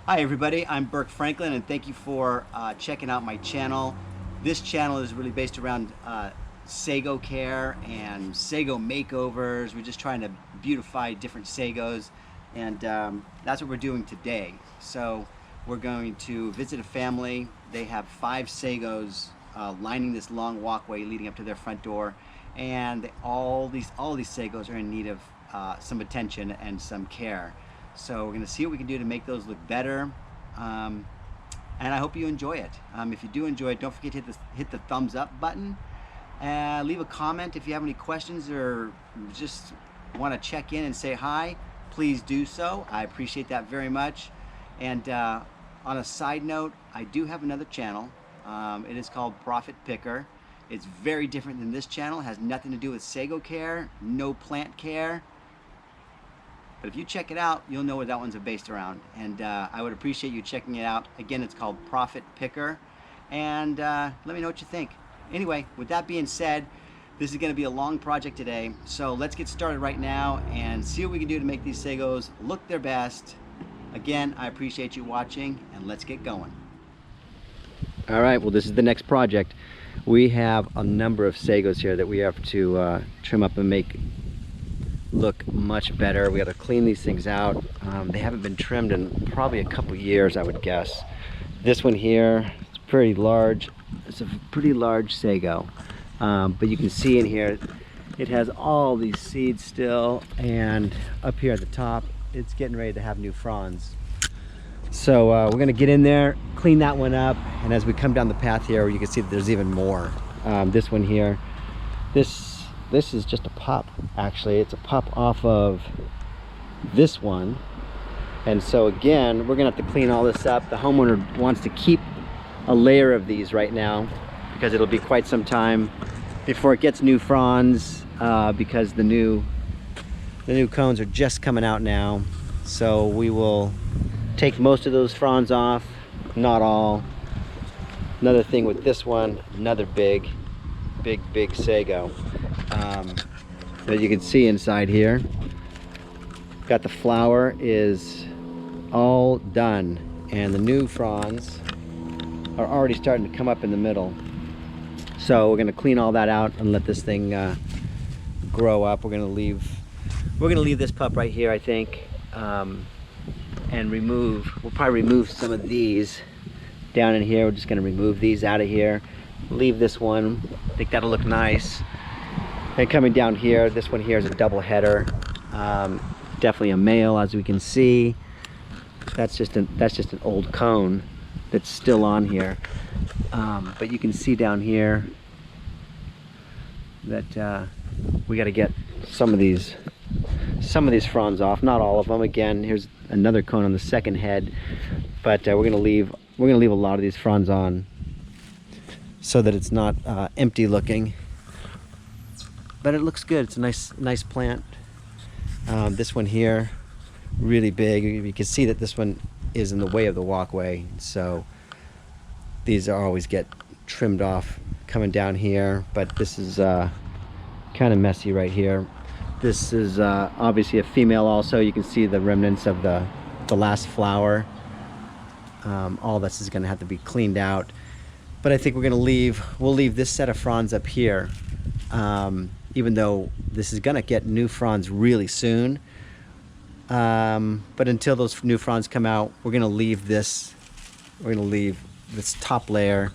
Hi everybody, I'm Burke Franklin and thank you for checking out my channel. This channel is really based around Sago care and Sago makeovers. We're just trying to beautify different Sagos, and that's what we're doing today. So we're going to visit a family. They have 5 Sagos lining this long walkway leading up to their front door, and all these Sagos are in need of some attention and some care. So we're going to see what we can do to make those look better, and I hope you enjoy it. If you do enjoy it, don't forget to hit the thumbs up button. Leave a comment if you have any questions or just want to check in and say hi. Please do so. I appreciate that very much. And on a side note, I do have another channel. It is called Profit Picker. It's very different than this channel. It has nothing to do with Sago care, no plant care. But if you check it out, you'll know what that one's based around. And I would appreciate you checking it out. Again, it's called Profit Picker. And let me know what you think. Anyway, with that being said, this is going to be a long project today. So let's get started right now and see what we can do to make these Sagos look their best. Again, I appreciate you watching, and let's get going. All right, well, this is the next project. We have a number of Sagos here that we have to trim up and make look much better. We got to clean these things out. They haven't been trimmed in probably a couple years, I would guess. This one here, it's pretty large. It's a pretty large Sago, but you can see in here it has all these seeds still, and up here at the top it's getting ready to have new fronds. So we're gonna get in there, clean that one up, and as we come down the path here, you can see that there's even more. This one here, this is just a pup. Actually, it's a pup off of this one. And so again, we're gonna have to clean all this up. The homeowner wants to keep a layer of these right now because it'll be quite some time before it gets new fronds, because the new cones are just coming out now. So we will take most of those fronds off, not all. Another thing with this one, another big Sago. As you can see inside here, got the flower is all done, and the new fronds are already starting to come up in the middle. So we're going to clean all that out and let this thing grow up. We're going to leave this pup right here, I think, and we'll probably remove some of these down in here. We're just going to remove these out of here, leave this one. I think that'll look nice. And coming down here, this one here is a double header, definitely a male, as we can see. That's just an old cone that's still on here, but you can see down here that we got to get some of these fronds off, not all of them. Again, here's another cone on the second head, but we're gonna leave a lot of these fronds on so that it's not empty looking. But it looks good. It's a nice plant. This one here, really big. You can see that this one is in the way of the walkway, so these are always get trimmed off coming down here. But this is kind of messy right here. This is obviously a female also. You can see the remnants of the last flower. All this is going to have to be cleaned out. But I think we'll leave this set of fronds up here. Even though this is gonna get new fronds really soon, but until those new fronds come out, we're gonna leave this top layer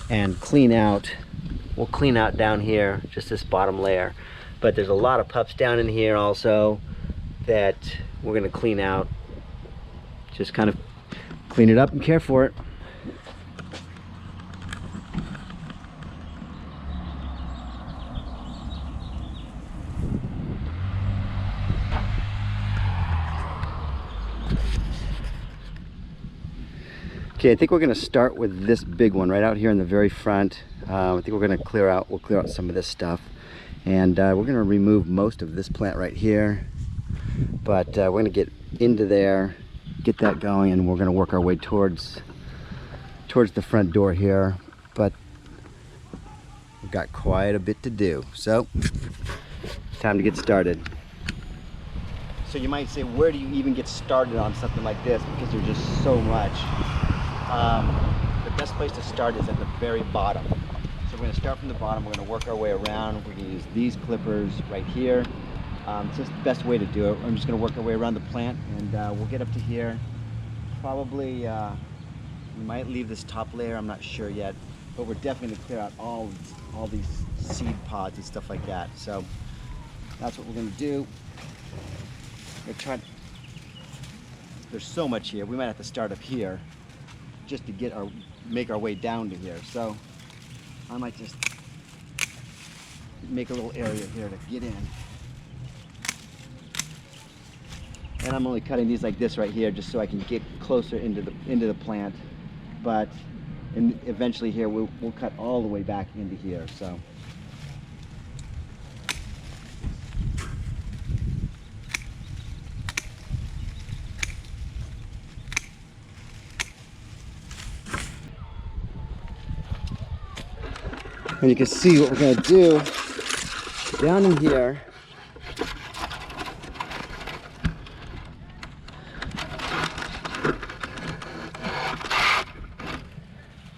and clean out. We'll clean out down here, just this bottom layer. But there's a lot of pups down in here also that we're gonna clean out. Just kind of clean it up and care for it. Okay, I think we're going to start with this big one right out here in the very front. I think we'll clear out some of this stuff, and we're going to remove most of this plant right here. But we're going to get into there, get that going, and we're going to work our way towards the front door here. But we've got quite a bit to do, so time to get started. So you might say, where do you even get started on something like this? Because there's just so much. The best place to start is at the very bottom. So we're going to start from the bottom. We're going to work our way around. We're going to use these clippers right here. It's just the best way to do it. I'm just going to work our way around the plant, and we'll get up to here. Probably we might leave this top layer. I'm not sure yet, but we're definitely going to clear out all these seed pods and stuff like that. So that's what we're going to do. There's so much here. We might have to start up here just to make our way down to here. So I might just make a little area here to get in. And I'm only cutting these like this right here just so I can get closer into the plant. But eventually here we'll cut all the way back into here. So and you can see what we're going to do down in here.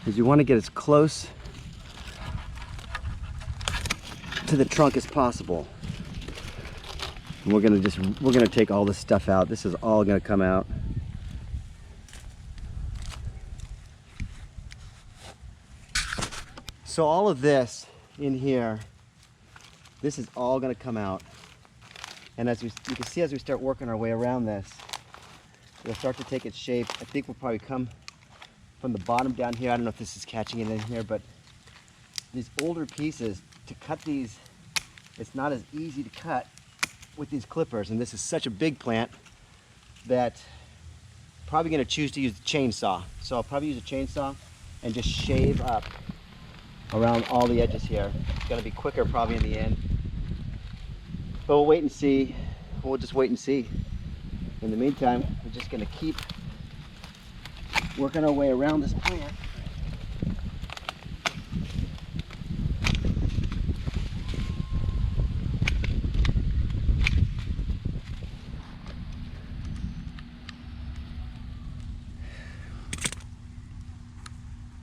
Is you want to get as close to the trunk as possible. And we're going to take all this stuff out. This is all going to come out. So all of this in here, this is all going to come out. And as you can see, as we start working our way around this, it'll start to take its shape. I think we'll probably come from the bottom down here. I don't know if this is catching it in here, but these older pieces, to cut these, it's not as easy to cut with these clippers. And this is such a big plant that I'm probably going to choose to use the chainsaw. So I'll probably use a chainsaw and just shave up around all the edges here. It's going to be quicker probably in the end. But we'll wait and see. We'll just wait and see. In the meantime, we're just going to keep working our way around this plant.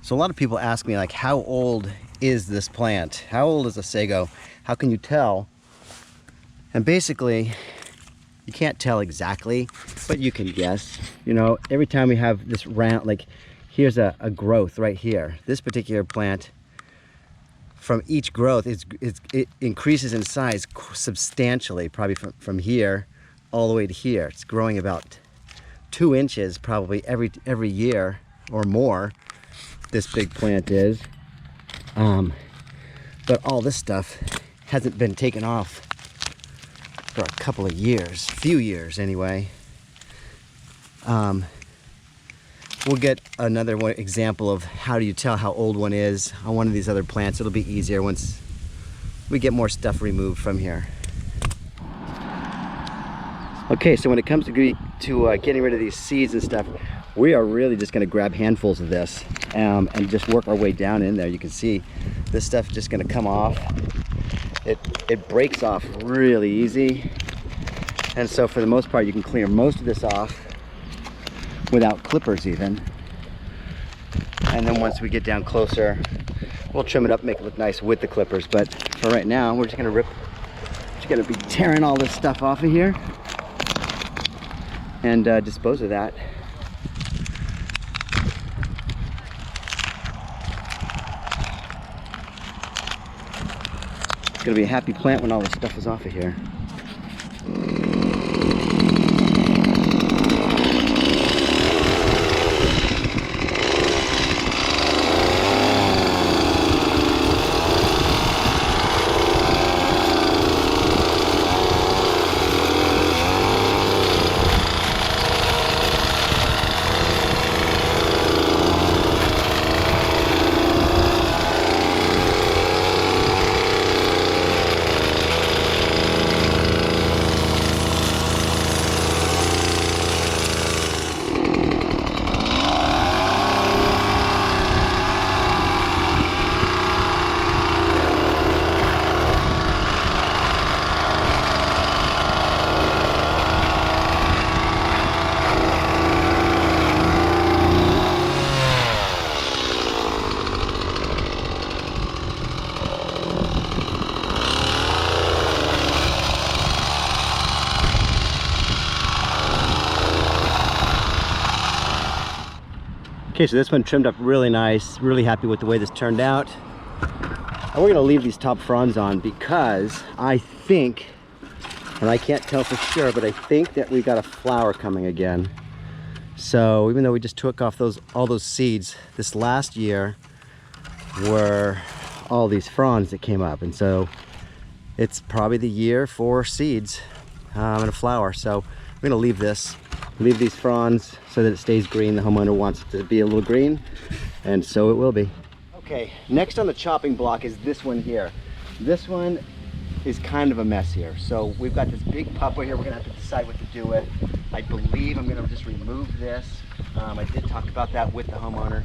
So a lot of people ask me, like, how old is this plant? How old is a sago? How can you tell? And basically, you can't tell exactly, but you can guess. You know, every time we have this round, like here's a growth right here. This particular plant, from each growth, it increases in size substantially, probably from here all the way to here. It's growing about 2 inches probably every year or more. This big plant is. But all this stuff hasn't been taken off for a couple of years, few years anyway. We'll get another example of how do you tell how old one is on one of these other plants. It'll be easier once we get more stuff removed from here. Okay, so when it comes to getting rid of these seeds and stuff, we are really just going to grab handfuls of this and just work our way down in there. You can see this stuff just going to come off. It breaks off really easy, and so for the most part you can clear most of this off without clippers even. And then once we get down closer, we'll trim it up, make it look nice with the clippers. But for right now, we're just going to be tearing all this stuff off of here and dispose of that. It's gonna be a happy plant when all this stuff is off of here. Okay, so this one trimmed up really nice. Really happy with the way this turned out. And we're gonna leave these top fronds on because I think, and I can't tell for sure, but I think that we got a flower coming again. So even though we just took off all those seeds, this last year were all these fronds that came up. And so it's probably the year for seeds and a flower. So we're gonna leave these fronds so that it stays green. The homeowner wants it to be a little green, and so it will be. Okay, next on the chopping block is this one here. This one is kind of a mess here. So we've got this big pup right here. We're gonna have to decide what to do with. I believe I'm gonna just remove this. I did talk about that with the homeowner.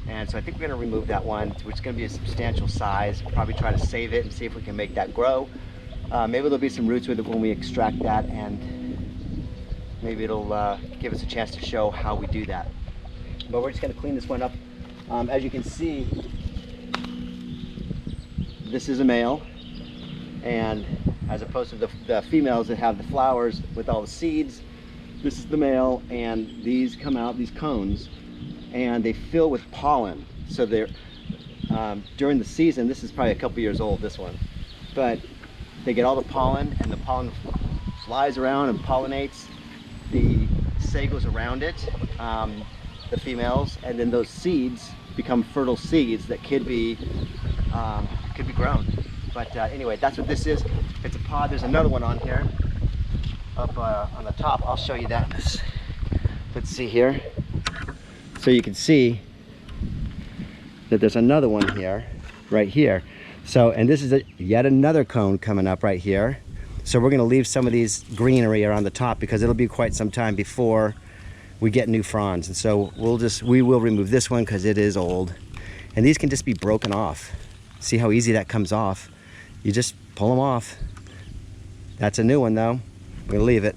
And so I think we're gonna remove that one, which is gonna be a substantial size. Probably try to save it and see if we can make that grow. Maybe there'll be some roots with it when we extract that, and maybe it'll give us a chance to show how we do that. But we're just gonna clean this one up. As you can see, this is a male, and as opposed to the females that have the flowers with all the seeds, this is the male, and these come out, these cones, and they fill with pollen. So they're, during the season, this is probably a couple years old, this one, but they get all the pollen, and the pollen flies around and pollinates the sagos around it, the females, and then those seeds become fertile seeds that could be grown. But anyway, that's what this is. It's a pod. There's another one on here, up on the top. I'll show you that. Let's see here. So you can see that there's another one here, right here. So, and this is yet another cone coming up right here. So we're gonna leave some of these greenery around the top because it'll be quite some time before we get new fronds. And so we will remove this one because it is old. And these can just be broken off. See how easy that comes off? You just pull them off. That's a new one though. We're gonna leave it.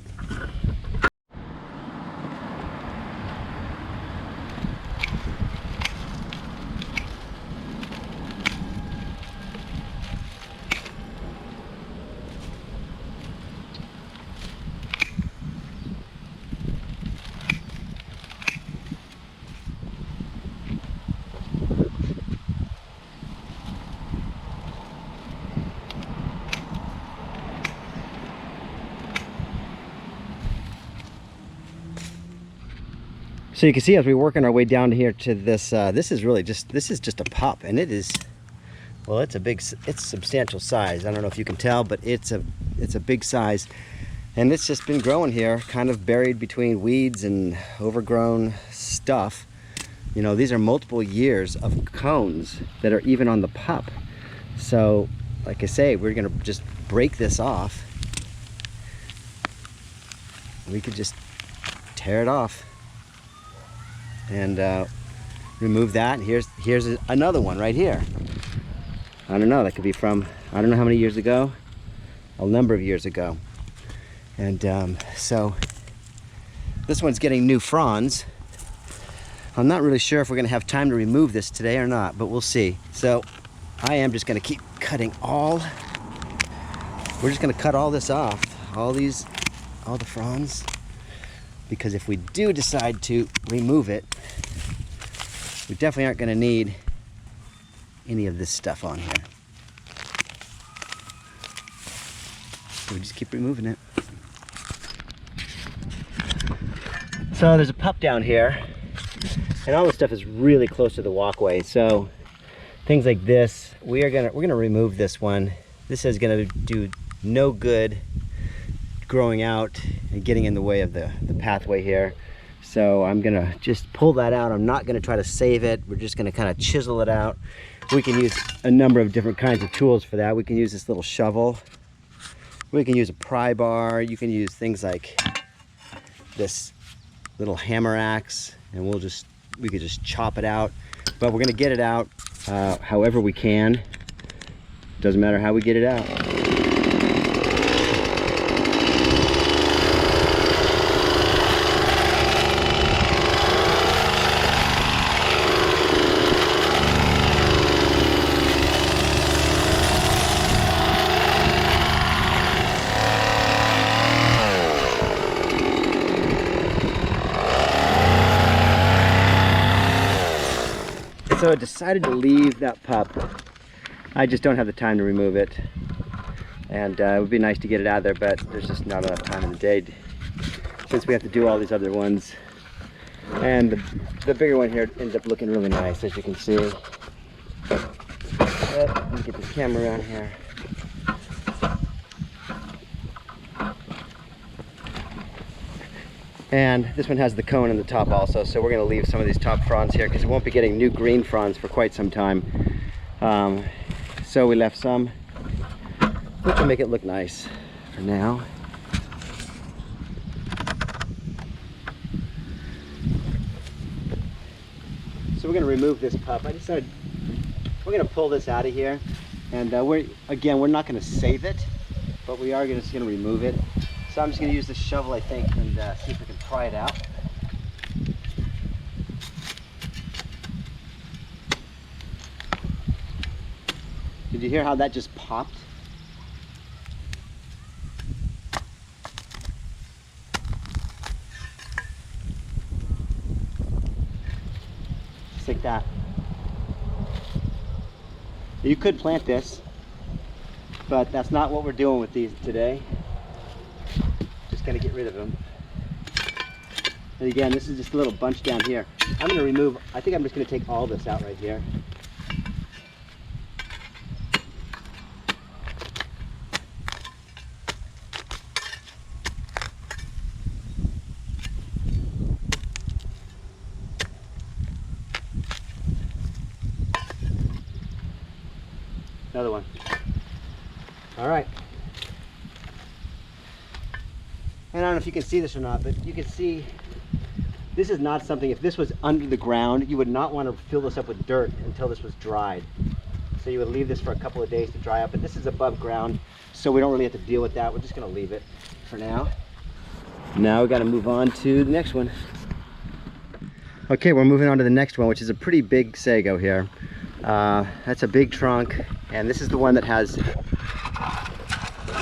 So you can see as we're working our way down here to this, this is just a pup, and it is, well, it's substantial size. I don't know if you can tell, but it's a big size, and it's just been growing here, kind of buried between weeds and overgrown stuff. You know, these are multiple years of cones that are even on the pup. So, like I say, we're gonna just break this off. We could just tear it off and remove that. And here's another one right here. I don't know, that could be from, I don't know how many years ago, a number of years ago. And so this one's getting new fronds. I'm not really sure if we're gonna have time to remove this today or not, but we'll see. So I am just gonna keep cutting we're just gonna cut all this off, all the fronds, because if we do decide to remove it, we definitely aren't going to need any of this stuff on here. So we just keep removing it. So there's a pup down here, and all this stuff is really close to the walkway. So things like this, we're gonna remove this one. This is gonna do no good growing out and getting in the way of the pathway here. So I'm gonna just pull that out. I'm not gonna try to save it. We're just gonna kind of chisel it out. We can use a number of different kinds of tools for that. We can use this little shovel. We can use a pry bar. You can use things like this little hammer axe, and we could just chop it out. But we're gonna get it out however we can. Doesn't matter how we get it out. So I decided to leave that pup. I just don't have the time to remove it. And it would be nice to get it out of there, but there's just not enough time in the day since we have to do all these other ones. And the bigger one here ends up looking really nice, as you can see. Let me get this camera around here. And this one has the cone in the top also, so we're going to leave some of these top fronds here because we won't be getting new green fronds for quite some time. So we left some, which will make it look nice for now. So we're going to remove this pup. I decided we're going to pull this out of here, and we're not going to save it, but we are just going to remove it. So I'm just going to use this shovel, I think, and see if we can pry it out. Did you hear how that just popped? Just like that. You could plant this, but that's not what we're doing with these today. Just gonna get rid of them. And again, this is just a little bunch down here. I'm gonna remove, I think I'm just gonna take all this out right here. Another one. All right. And I don't know if you can see this or not, but you can see this is not something, if this was under the ground, you would not want to fill this up with dirt until this was dried. So you would leave this for a couple of days to dry up, but this is above ground, so we don't really have to deal with that. We're just gonna leave it for now. Now we gotta move on to the next one. Okay, we're moving on to the next one, which is a pretty big sago here. That's a big trunk, and this is the one that has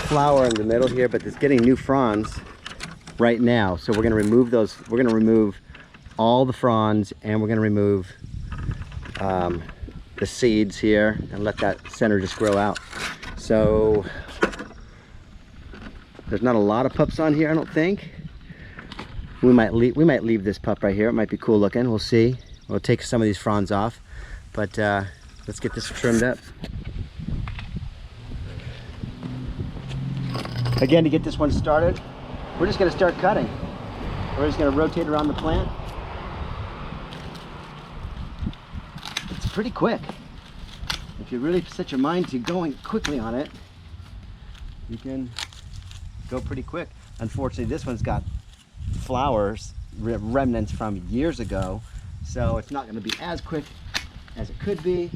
flower in the middle here, but it's getting new fronds right now. So we're going to remove those. We're going to remove all the fronds, and we're going to remove the seeds here and let that center just grow out. So there's not a lot of pups on here, I don't think. We might leave this pup right here. It might be cool looking. We'll see. We'll take some of these fronds off, but let's get this trimmed up. Again, to get this one started, we're just going to start cutting. We're just going to rotate around the plant. It's pretty quick. If you really set your mind to going quickly on it, you can go pretty quick. Unfortunately, this one's got flowers, remnants from years ago, so it's not going to be as quick as it could be.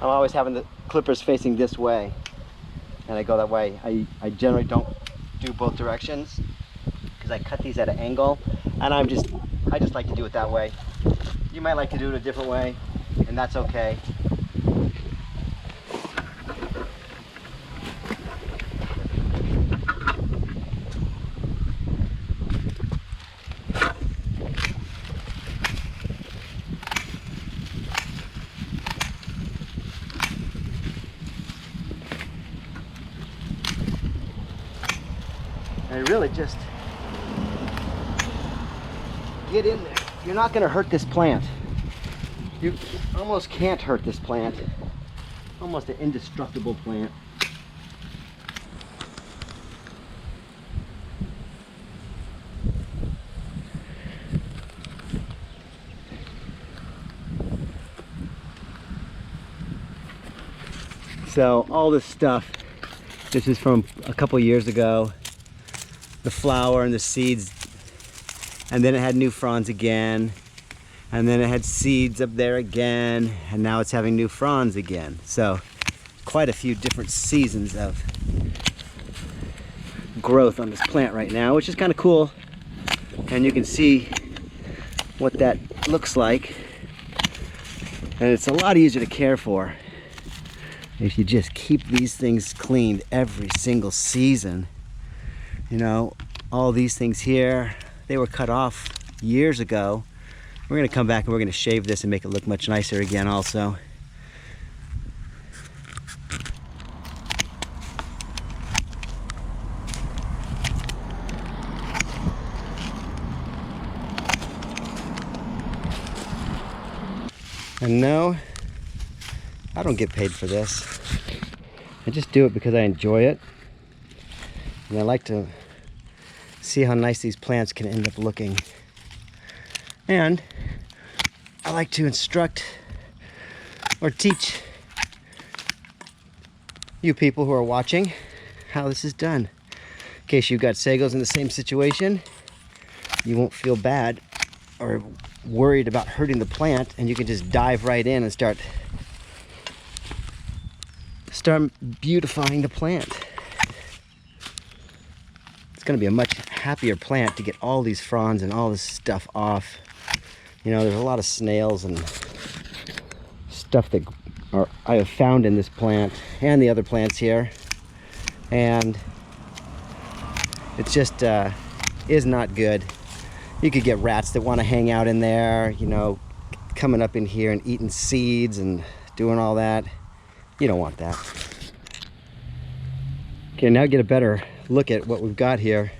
I'm always having the clippers facing this way, and I go that way. I generally don't do both directions because I cut these at an angle, and I just like to do it that way. You might like to do it a different way, and that's okay. And really just get in there. You're not going to hurt this plant. You almost can't hurt this plant. Almost an indestructible plant. So all this stuff, this is from a couple years ago. The flower and the seeds, and then it had new fronds again, and then it had seeds up there again, and now it's having new fronds again. So quite a few different seasons of growth on this plant right now, which is kind of cool. And you can see what that looks like. And it's a lot easier to care for if you just keep these things cleaned every single season. You know, all these things here, they were cut off years ago. We're gonna come back and we're gonna shave this and make it look much nicer again also. And no, I don't get paid for this. I just do it because I enjoy it. And I like to see how nice these plants can end up looking. And I like to instruct or teach you people who are watching how this is done. In case you've got sagos in the same situation, you won't feel bad or worried about hurting the plant, and you can just dive right in and start beautifying the plant. It's going to be a much happier plant to get all these fronds and all this stuff off. You know, there's a lot of snails and stuff that I have found in this plant and the other plants here, and it just is not good. You could get rats that want to hang out in there, you know, coming up in here and eating seeds and doing all that. You don't want that. Okay, now get a better look at what we've got here.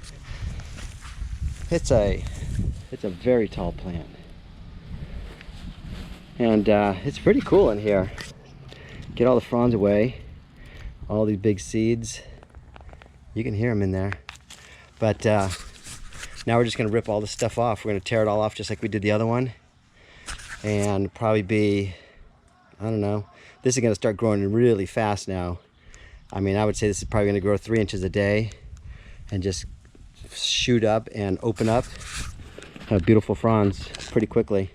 It's a very tall plant. And it's pretty cool in here. Get all the fronds away, all these big seeds. You can hear them in there. But now we're just gonna rip all this stuff off. We're gonna tear it all off just like we did the other one. And probably be, I don't know, this is gonna start growing really fast now. I mean, I would say this is probably gonna grow 3 inches a day and just shoot up and open up. Have beautiful fronds pretty quickly.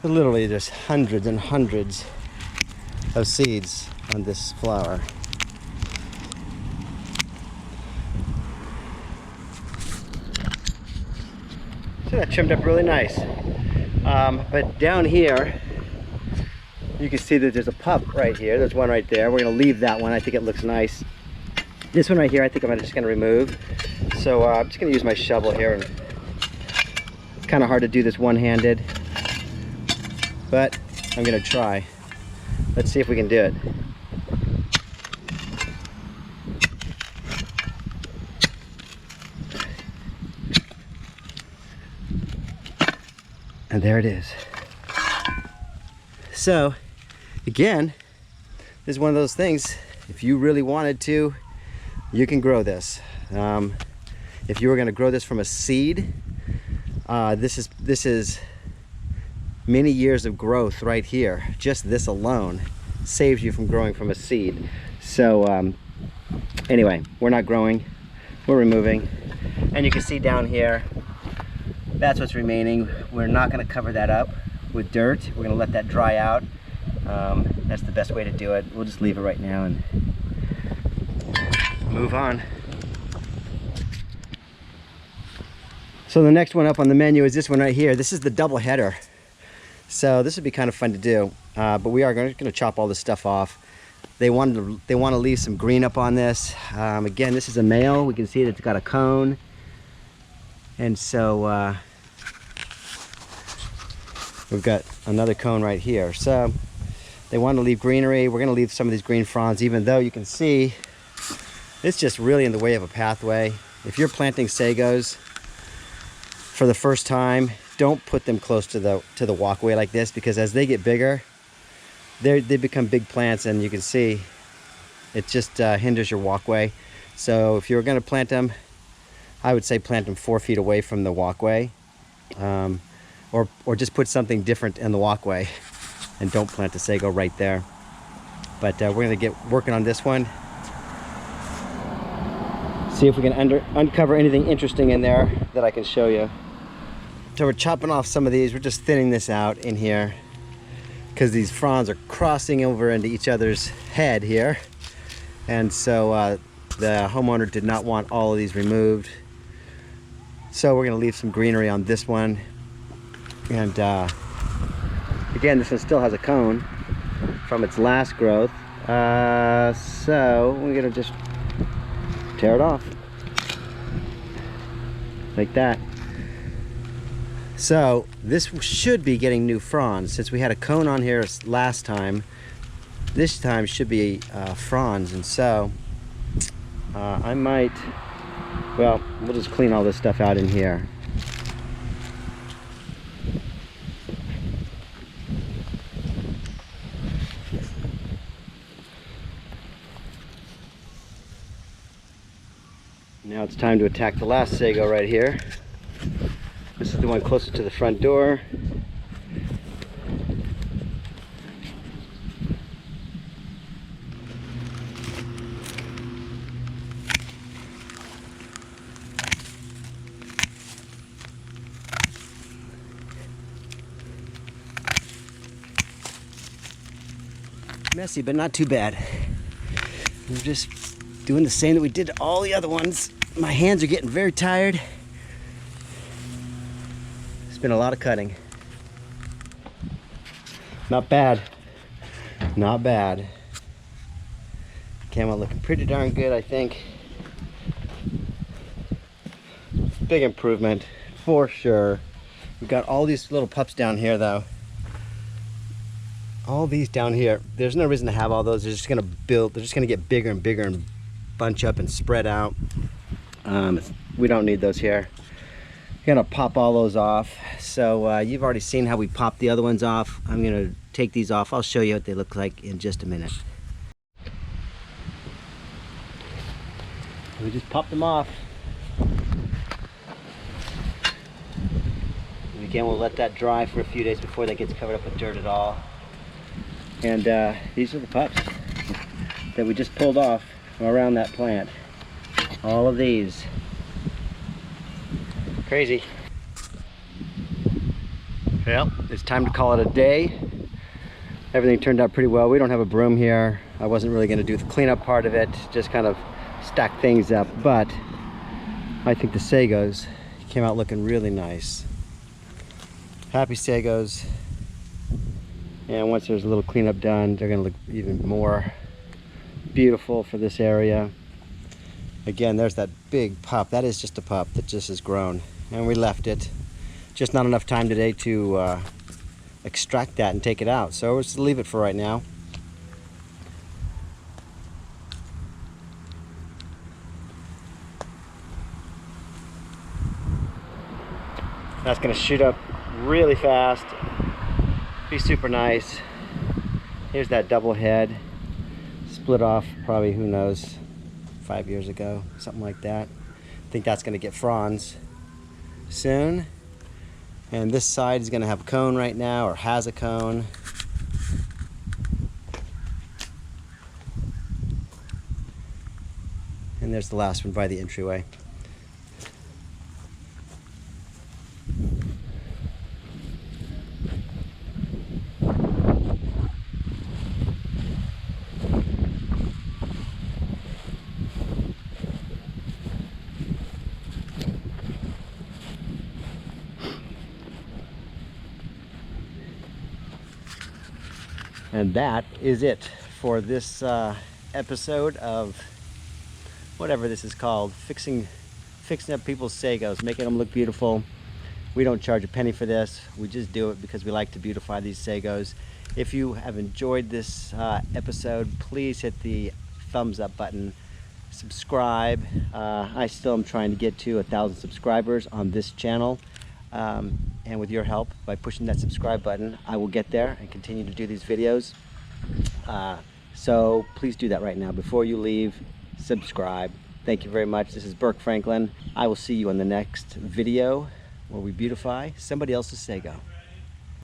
Literally there's hundreds and hundreds of seeds on this flower. So that trimmed up really nice. But down here you can see that there's a pup right here. There's one right there. We're gonna leave that one. I think it looks nice. This one right here I think I'm just gonna remove. So I'm just gonna use my shovel here, and it's kind of hard to do this one-handed, but I'm gonna try. Let's see if we can do it. And there it is. So again, this is one of those things, if you really wanted to, you can grow this. If you were gonna grow this from a seed, this is many years of growth right here. Just this alone saves you from growing from a seed. So anyway, we're not growing, we're removing. And you can see down here, that's what's remaining. We're not gonna cover that up with dirt. We're gonna let that dry out. That's the best way to do it. We'll just leave it right now and move on. So the next one up on the menu is this one right here. This is the double header. So this would be kind of fun to do, but we are going to chop all this stuff off. They want to leave some green up on this. Again, this is a male. We can see that it's got a cone, and so we've got another cone right here. So they want to leave greenery. We're going to leave some of these green fronds, even though you can see it's just really in the way of a pathway. If you're planting sagos for the first time, don't put them close to the walkway like this, because as they get bigger, they become big plants, and you can see it just hinders your walkway. So if you're going to plant them, I would say plant them 4 feet away from the walkway, or just put something different in the walkway, and don't plant the sago right there. But we're going to get working on this one. See if we can uncover anything interesting in there that I can show you. So we're chopping off some of these. We're just thinning this out in here because these fronds are crossing over into each other's head here. And so the homeowner did not want all of these removed. So we're gonna leave some greenery on this one. And again, this one still has a cone from its last growth. So we're gonna just tear it off like that. So this should be getting new fronds. Since we had a cone on here last time, this time should be fronds. And so I might, well, we'll just clean all this stuff out in here. Now it's time to attack the last sago right here. This is the one closest to the front door. Messy, but not too bad. We're just doing the same that we did to all the other ones. My hands are getting very tired. It's been a lot of cutting. Not bad. Not bad. Came out looking pretty darn good, I think. Big improvement, for sure. We've got all these little pups down here, though. All these down here, there's no reason to have all those. They're just gonna build, they're just gonna get bigger and bigger and bunch up and spread out. We don't need those here. We're gonna pop all those off. So you've already seen how we popped the other ones off. I'm gonna take these off. I'll show you what they look like in just a minute. We just popped them off. And again, we'll let that dry for a few days before that gets covered up with dirt at all. And these are the pups that we just pulled off around that plant. All of these. Crazy. Well, it's time to call it a day. Everything turned out pretty well. We don't have a broom here. I wasn't really going to do the cleanup part of it, just kind of stack things up, but I think the sagos came out looking really nice. Happy sagos. And once there's a little cleanup done, they're going to look even more beautiful for this area. Again, there's that big pup. That is just a pup that just has grown. And we left it. Just not enough time today to extract that and take it out. So we'll just leave it for right now. That's going to shoot up really fast. Be super nice. Here's that double head. Split off probably, who knows, 5 years ago, something like that. I think that's going to get fronds soon. And this side is going to have a cone right now, or has a cone. And there's the last one by the entryway. And that is it for this episode of whatever this is called, fixing up people's sagos, making them look beautiful. We don't charge a penny for this. We just do it because we like to beautify these sagos. If you have enjoyed this episode, please hit the thumbs up button. Subscribe. I still am trying to get to 1,000 subscribers on this channel. And with your help, by pushing that subscribe button, I will get there and continue to do these videos. So please do that right now. Before you leave, subscribe. Thank you very much. This is Burke Franklin. I will see you in the next video where we beautify somebody else's sago.